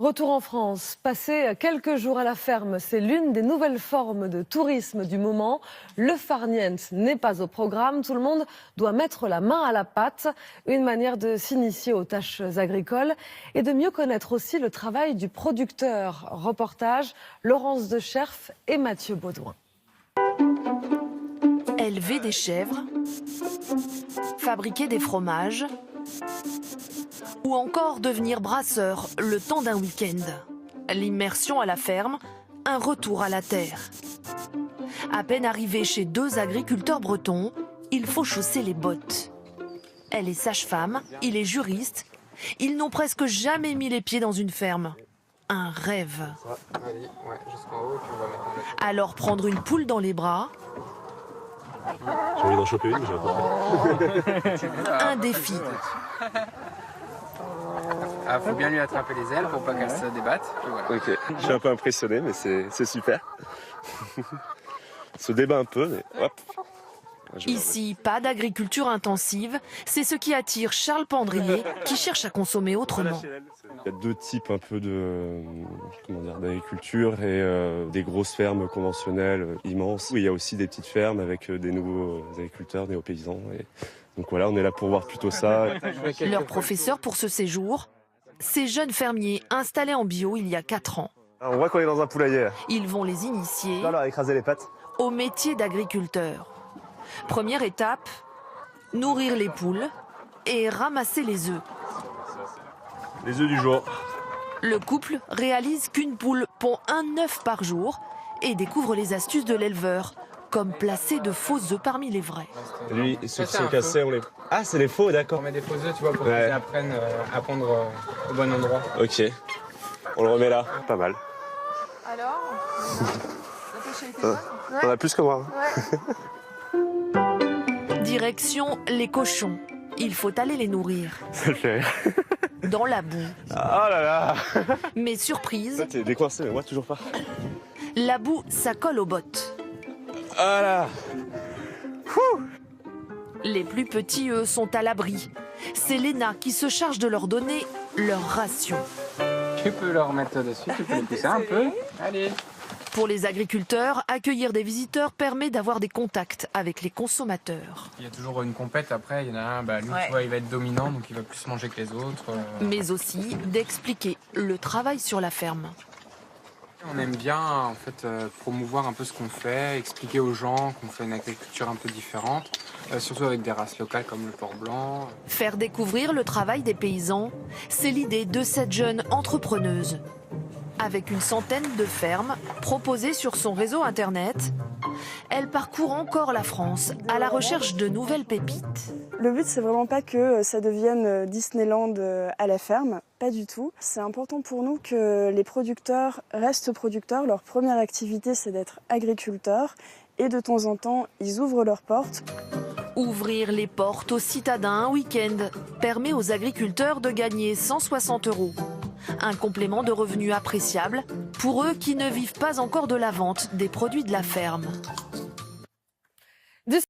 Retour en France, passer quelques jours à la ferme, c'est l'une des nouvelles formes de tourisme du moment. Le farniente n'est pas au programme, tout le monde doit mettre la main à la pâte, une manière de s'initier aux tâches agricoles et de mieux connaître aussi le travail du producteur. Reportage, Laurence Decherf et Mathieu Baudouin. Élever des chèvres, fabriquer des fromages ou encore devenir brasseur le temps d'un week-end. L'immersion à la ferme, un retour à la terre. À peine arrivé chez deux agriculteurs bretons, il faut chausser les bottes. Elle est sage-femme, il est juriste. Ils n'ont presque jamais mis les pieds dans une ferme. Un rêve. Alors prendre une poule dans les bras, j'ai envie d'en choper une, j'ai pas. un défi. Ah, faut bien lui attraper les ailes pour pas qu'elle se débatte. Voilà. Ok, je suis un peu impressionné, mais c'est super. Se débat un peu, mais hop. Ici, pas d'agriculture intensive, c'est ce qui attire Charles Pendrier qui cherche à consommer autrement. Il y a deux types un peu d'agriculture et des grosses fermes conventionnelles immenses. Il y a aussi des petites fermes avec des nouveaux agriculteurs, des néo-paysans. Et donc voilà, on est là pour voir plutôt ça. Leur professeur pour ce séjour, ces jeunes fermiers installés en bio il y a 4 ans. On voit qu'on est dans un poulailler. Ils vont les initier Là, écraser les pattes. au métier d'agriculteur. Première étape, nourrir les poules et ramasser les œufs. Les œufs du jour. Le couple réalise qu'une poule pond un œuf par jour et découvre les astuces de l'éleveur, comme placer de faux œufs parmi les vrais. Lui, ceux qui sont cassés, on les... Ah, c'est les faux, d'accord. On met des faux œufs, tu vois, pour qu'ils apprennent à pondre au bon endroit. Ok, on le remet là. Pas mal. Alors, On a plus que moi. Direction les cochons. Il faut aller les nourrir. Ça le fait rire. Dans la boue. Oh là là. Mais surprise, Toi, t'es décoincé, mais moi, toujours pas. la boue, ça colle aux bottes. Ah là. Les plus petits, eux, sont à l'abri. C'est Léna qui se charge de leur donner leur ration. Tu peux leur mettre dessus, tu peux les pousser un peu. Allez. Pour les agriculteurs, accueillir des visiteurs permet d'avoir des contacts avec les consommateurs. Il y a toujours une compète après, il y en a un, lui, tu vois, il va être dominant, donc il va plus manger que les autres. Mais aussi d'expliquer le travail sur la ferme. On aime bien en fait promouvoir un peu ce qu'on fait, expliquer aux gens qu'on fait une agriculture un peu différente, surtout avec des races locales comme le porc blanc. Faire découvrir le travail des paysans, c'est l'idée de cette jeune entrepreneuse. Avec une centaine de fermes proposées sur son réseau internet, elle parcourt encore la France à la recherche de nouvelles pépites. le but, c'est vraiment pas que ça devienne Disneyland à la ferme, pas du tout. C'est important pour nous que les producteurs restent producteurs. Leur première activité, c'est d'être agriculteurs. Et de temps en temps, ils ouvrent leurs portes. Ouvrir les portes aux citadins un week-end permet aux agriculteurs de gagner 160 €. Un complément de revenus appréciable pour eux qui ne vivent pas encore de la vente des produits de la ferme.